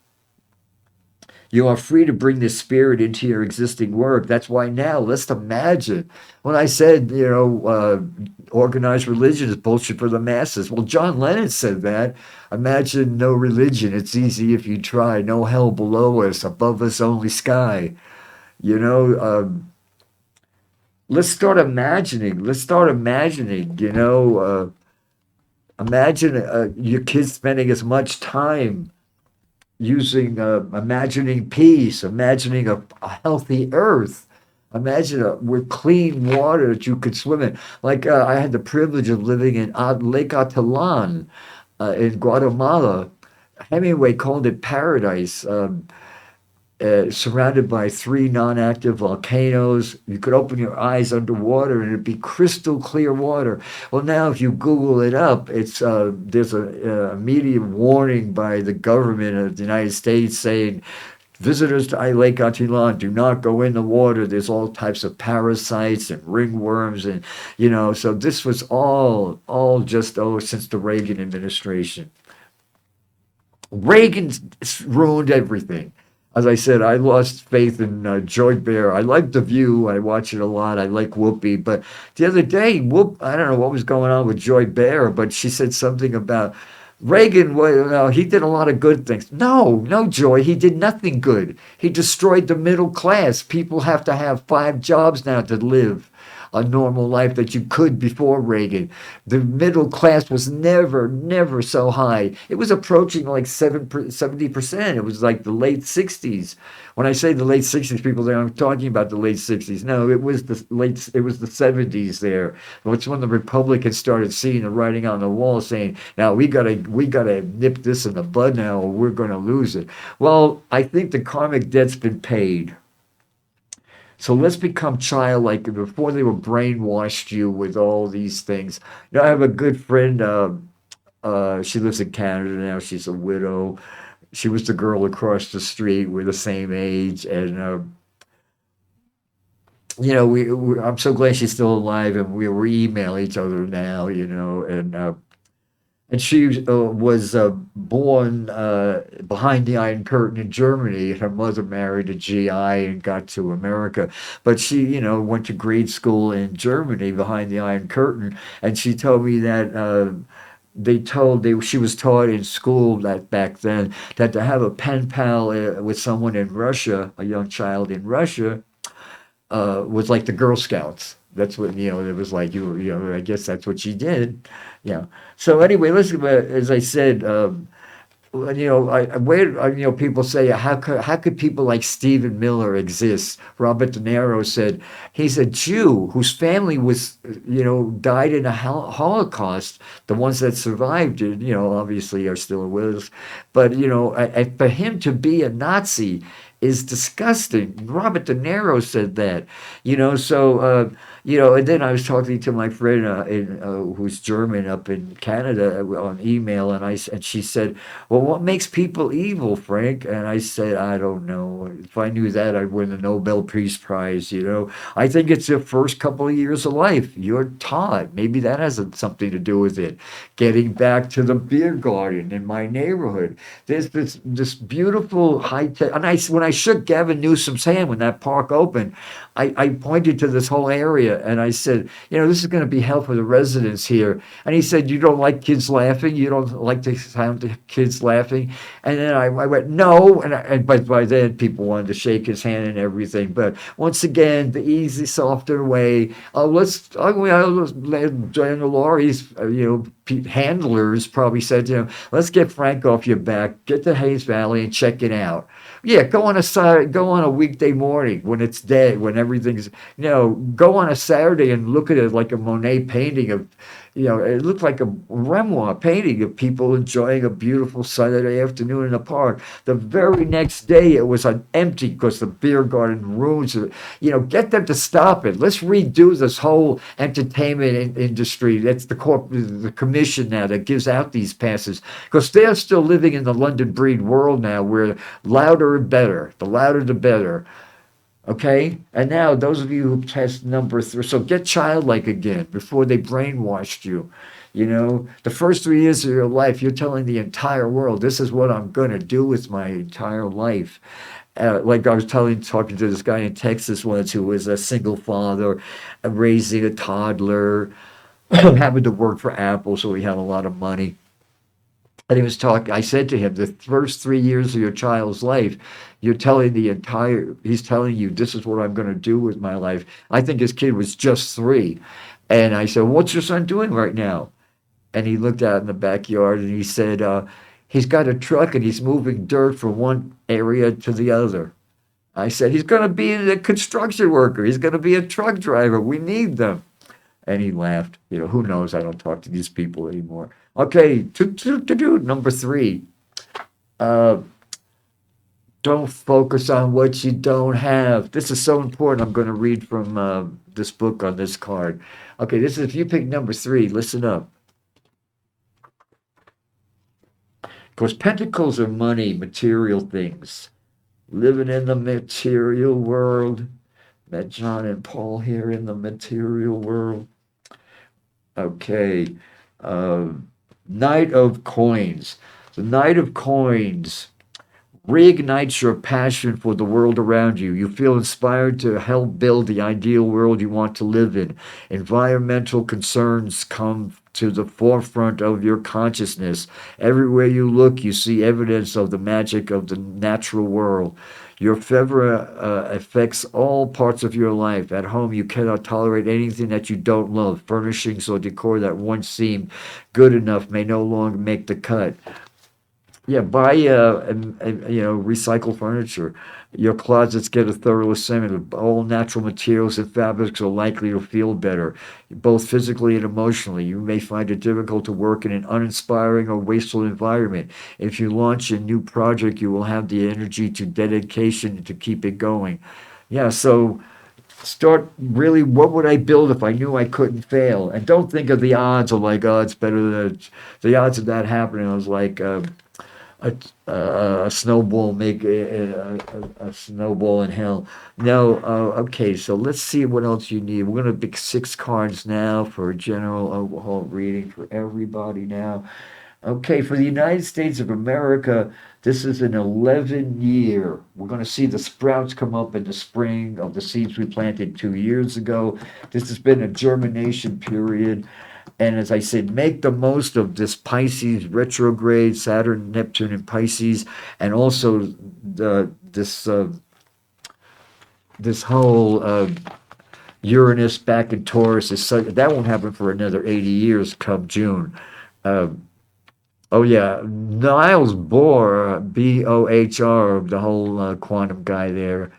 You are free to bring this spirit into your existing work. That's why now, let's imagine. When I said, organized religion is bullshit for the masses. Well, John Lennon said that. Imagine no religion. It's easy if you try. No hell below us, above us only sky. You know, let's start imagining. Let's start imagining. Imagine your kids spending as much time using imagining peace, imagining a healthy earth, imagine with clean water that you could swim in. Like I had the privilege of living in Lake Atilan in Guatemala. Hemingway called it paradise. Surrounded by three non-active volcanoes. You could open your eyes underwater and it'd be crystal clear water. Well, now if you Google it up, it's there's a immediate warning by the government of the United States saying visitors to Lake Atilan do not go in the water. There's all types of parasites and ringworms, and so this was all just since the Reagan administration. Reagan ruined everything. As I said, I lost faith in Joy Bear. I like The View. I watch it a lot. I like Whoopi. But the other day, I don't know what was going on with Joy Bear, but she said something about Reagan. Well, he did a lot of good things. No, no, Joy. He did nothing good. He destroyed the middle class. People have to have 5 jobs now to live a normal life that you could before Reagan. The middle class was never, never so high. It was approaching like 70%. It was like the late 60s. When I say the late 60s, people say I'm talking about the late 60s. No, it was the 70s there. It's when the Republicans started seeing the writing on the wall saying, now we gotta nip this in the bud now or we're gonna lose it. Well, I think the karmic debt's been paid. So let's become childlike before they were brainwashed you with all these things. I have a good friend. She lives in Canada now. She's a widow. She was the girl across the street. We're the same age, and I'm so glad she's still alive, and we email each other now. And she was born behind the Iron Curtain in Germany. Her mother married a GI and got to America. But she, went to grade school in Germany behind the Iron Curtain. And she told me that she was taught in school that back then that to have a pen pal with someone in Russia, a young child in Russia, was like the Girl Scouts. That's what it was like. I guess that's what she did. Yeah. So anyway, listen. As I said, people say how could people like Stephen Miller exist? Robert De Niro said he's a Jew whose family was died in a Holocaust. The ones that survived it, obviously are still with us. But for him to be a Nazi is disgusting. Robert De Niro said that. So And then I was talking to my friend who's German up in Canada on email, and she said, "Well, what makes people evil, Frank?" And I said, "I don't know. If I knew that, I'd win the Nobel Peace Prize. I think it's the first couple of years of life you're taught. Maybe that has something to do with it. Getting back to the beer garden in my neighborhood, there's this beautiful high tech. And when I shook Gavin Newsom's hand when that park opened, I pointed to this whole area and I said, this is going to be hell for the residents here. And he said, "You don't like kids laughing? You don't like the sound of kids laughing?" And then I went, "No." And but by then people wanted to shake his hand and everything. But once again, the easy, softer way. Daniel Laurie's, handlers probably said, "Let's get Frank off your back, get to Hayes Valley and check it out." Yeah, go on a weekday morning when it's dead, when everything's, go on a Saturday and look at it like a Monet painting of, it looked like a Renoir painting of people enjoying a beautiful Saturday afternoon in the park. The very next day it was empty because the beer garden ruins it. Get them to stop it. Let's redo this whole entertainment industry. That's the commission now that gives out these passes, because they're still living in the London breed world now, where louder and better, the louder the better. Okay? And now, those of you who test number 3, so get childlike again before they brainwashed you. The first 3 years of your life, you're telling the entire world, this is what I'm going to do with my entire life. Like I was talking to this guy in Texas once who was a single father, raising a toddler, having to work for Apple, so he had a lot of money. And he was talking, I said to him, the first 3 years of your child's life, he's telling you, this is what I'm going to do with my life. I think his kid was just 3. And I said, "What's your son doing right now?" And he looked out in the backyard and he said, "He's got a truck and he's moving dirt from one area to the other." I said, "He's going to be a construction worker. He's going to be a truck driver. We need them." And he laughed. Who knows? I don't talk to these people anymore. Okay, number 3. Uh, don't focus on what you don't have. This is so important. I'm going to read from this book on this card. Okay, this is, if you pick number 3, listen up. Because pentacles are money, material things. Living in the material world. Met John and Paul here in the material world. Okay. Knight of Coins. The Knight of Coins reignites your passion for the world around you. You feel inspired to help build the ideal world you want to live in. Environmental concerns come to the forefront of your consciousness. Everywhere you look, you see evidence of the magic of the natural world. Your fervor affects all parts of your life. At home, you cannot tolerate anything that you don't love. Furnishings or decor that once seemed good enough may no longer make the cut. Yeah, buy recycle furniture. Your closets get a thorough assessment. All natural materials and fabrics are likely to feel better, both physically and emotionally. You may find it difficult to work in an uninspiring or wasteful environment. If you launch a new project, you will have the energy to dedication to keep it going. Yeah, so start really, what would I build if I knew I couldn't fail? And don't think of the odds of like, oh, it's better than the odds of that happening. I was like, a snowball a snowball in hell. No, okay, so let's see what else you need. We're going to pick 6 cards now for a general overhaul reading for everybody now. Okay, for the United States of America, this is an 11-year. We're going to see the sprouts come up in the spring of the seeds we planted 2 years ago. This has been a germination period. And as I said, make the most of this Pisces retrograde, Saturn, Neptune, and Pisces, and also this whole Uranus back in Taurus. That won't happen for another 80 years come June. Oh yeah, Niels Bohr, Bohr, the whole quantum guy there.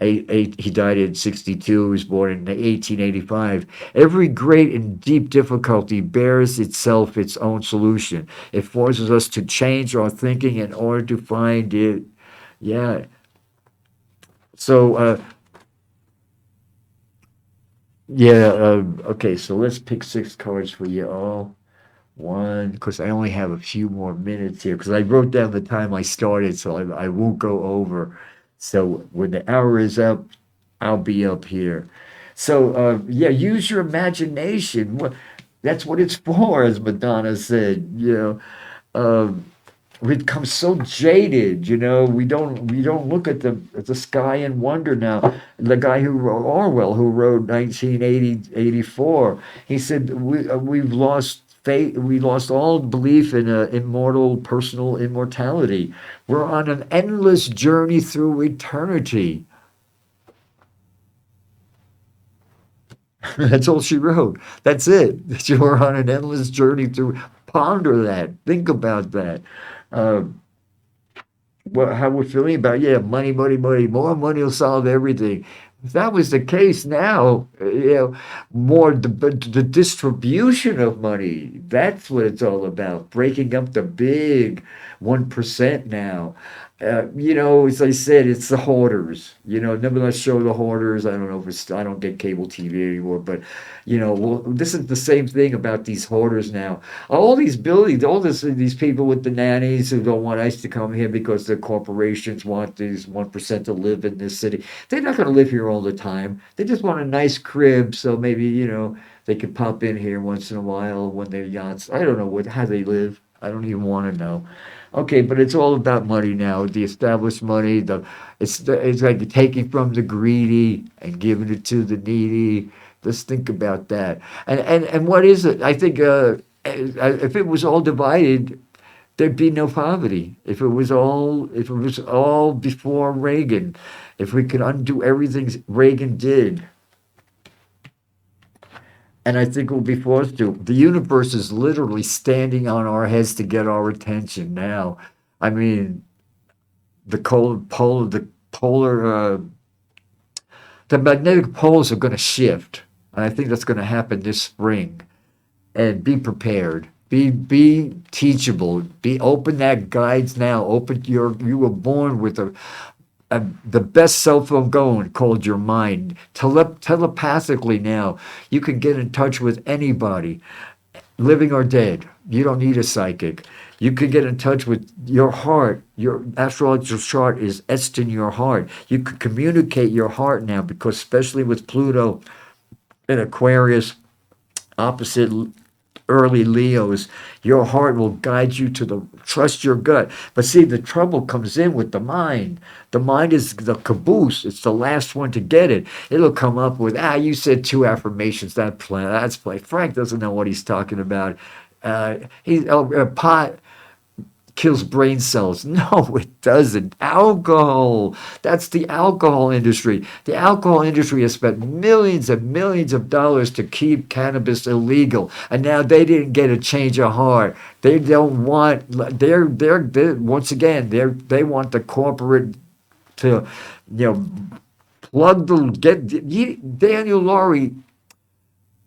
He died in 62. He was born in 1885. Every great and deep difficulty bears itself its own solution. It forces us to change our thinking in order to find it. Yeah. So Yeah. Okay. So let's pick six cards for you all. One, because I only have a few more minutes here, because I wrote down the time I started, so I won't go over. So when the hour is up, I'll be up here. So yeah, use your imagination. That's what it's for, as Madonna said. Um, we've become so jaded, we don't look at the sky and wonder now. The guy who wrote Orwell, who wrote 1984, he said we've lost faith, we lost all belief in immortal personal immortality. We're on an endless journey through eternity. That's all she wrote. That's it. You're on an endless journey through. Ponder that. Think about that. Uh, how we're feeling about, yeah, money, money, money, more money will solve everything. If that was the case now, more the distribution of money, that's what it's all about. Breaking up the big 1% now. As I said, it's the hoarders. Remember that show, The Hoarders? I don't know if it's, I don't get cable TV anymore, but, well, this is the same thing about these hoarders now. All these buildings, these people with the nannies who don't want ICE to come here because the corporations want these 1% to live in this city. They're not going to live here all the time. They just want a nice crib, so maybe, they could pop in here once in a while when their yachts. I don't know how they live. I don't even want to know. Okay, but it's all about money now. The established money. It's like taking from the greedy and giving it to the needy. Let's think about that. And what is it? I think if it was all divided, there'd be no poverty. If it was all before Reagan, if we could undo everything Reagan did, and I think we'll be forced to. The universe is literally standing on our heads to get our attention now. I mean, the polar, the magnetic poles are going to shift, and I think that's going to happen this spring. And be prepared. Be teachable. Be open that guides now. You were born with the best cell phone going called your mind. Telepathically now, you can get in touch with anybody, living or dead. You don't need a psychic. You can get in touch with your heart. Your astrological chart is etched in your heart. You can communicate your heart now, because especially with Pluto in Aquarius, opposite early Leos, your heart will guide you to the trust your gut. But see, the trouble comes in with the mind. The mind is the caboose. It's the last one to get it. It'll come up with, you said two affirmations. That's play. Frank doesn't know what he's talking about. Pot kills brain cells. No, it doesn't. Alcohol. That's the alcohol industry. The alcohol industry has spent millions and millions of dollars to keep cannabis illegal, and now they didn't get a change of heart. They don't want. They're once again. They want the corporate to, you know, plug the Daniel Laurie.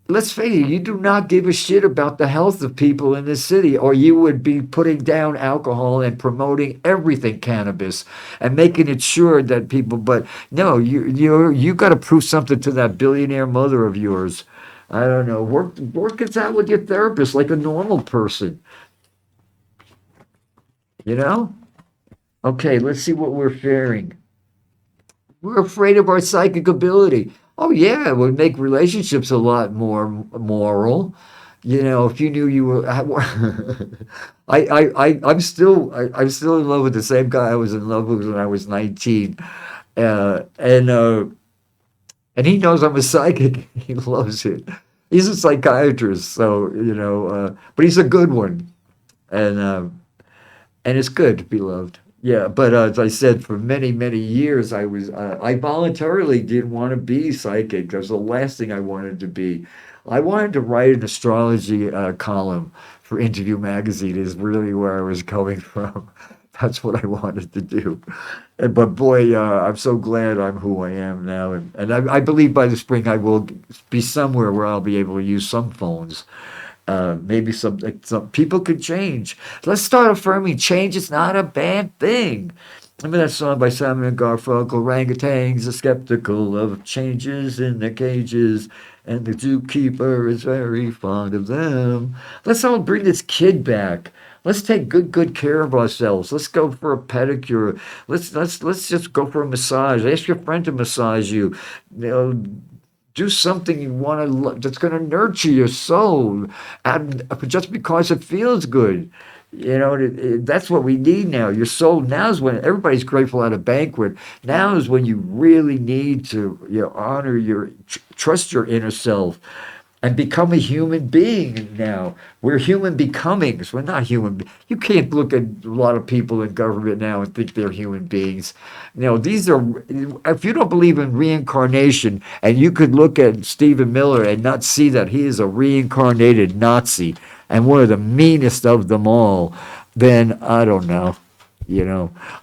Let's face it, you do not give a shit about the health of people in this city, or you would be putting down alcohol and promoting everything cannabis and making it sure that people. But no, you got to prove something to that billionaire mother of yours. I don't know. Work it out with your therapist like a normal person. You know. Okay, let's see what we're fearing. We're afraid of our psychic ability. Oh yeah, it would make relationships a lot more moral. If you knew you were, I'm still in love with the same guy I was in love with when I was 19, uh, and uh, and he knows I'm a psychic. He loves it. He's a psychiatrist, so but he's a good one, and it's good to be loved. Yeah, but as I said, for many, many years, I voluntarily didn't want to be psychic. That was the last thing I wanted to be. I wanted to write an astrology column for Interview Magazine, is really where I was coming from. That's what I wanted to do. But boy, I'm so glad I'm who I am now. And I believe by the spring I will be somewhere where I'll be able to use some phones. Maybe some people could change. Let's start affirming change is not a bad thing. Remember that song by Simon and Garfunkel, Orangutans are skeptical of changes in their cages. and the zookeeper is very fond of them. Let's all bring this kid back. Let's take good care of ourselves. Let's go for a pedicure. Let's just go for a massage. Ask your friend to massage you. You know, do something you want to that's going to nurture your soul, and just because it feels good. That's what we need now. Your soul, now is when everybody's grateful at a banquet. Now is when you really need to, honor trust your inner self and become a human being. Now we're human becomings. We're not human. You can't look at a lot of people in government now and think they're human beings. These are, if you don't believe in reincarnation, and you could look at Stephen Miller and not see that he is a reincarnated Nazi and one of the meanest of them all, then I don't know.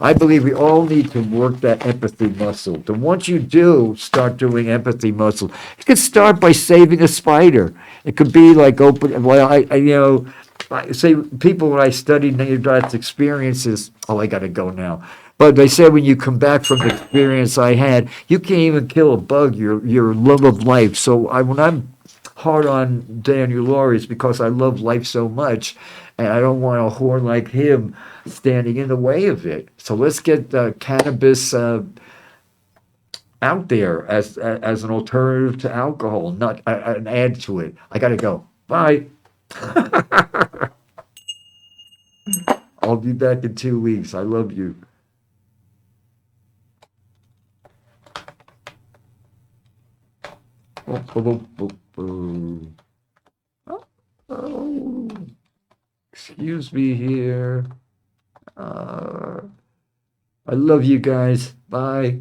I believe we all need to work that empathy muscle. And once you do start doing empathy muscle, you can start by saving a spider. It could be like open. Well, I say people when I studied near-death experiences. Oh, I got to go now. But they say when you come back from the experience I had, you can't even kill a bug. Your love of life. So when I'm hard on Daniel Laurie, it's because I love life so much, and I don't want a whore like him standing in the way of it. So let's get cannabis out there as an alternative to alcohol, not an add to it. I gotta go. Bye. I'll be back in 2 weeks. I love you. Oh, oh, oh, oh, oh. Oh, excuse me here. Uh, I love you guys. Bye.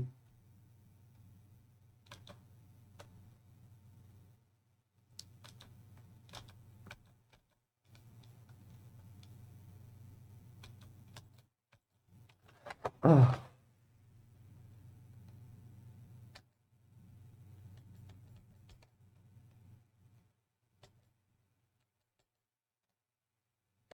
Oh.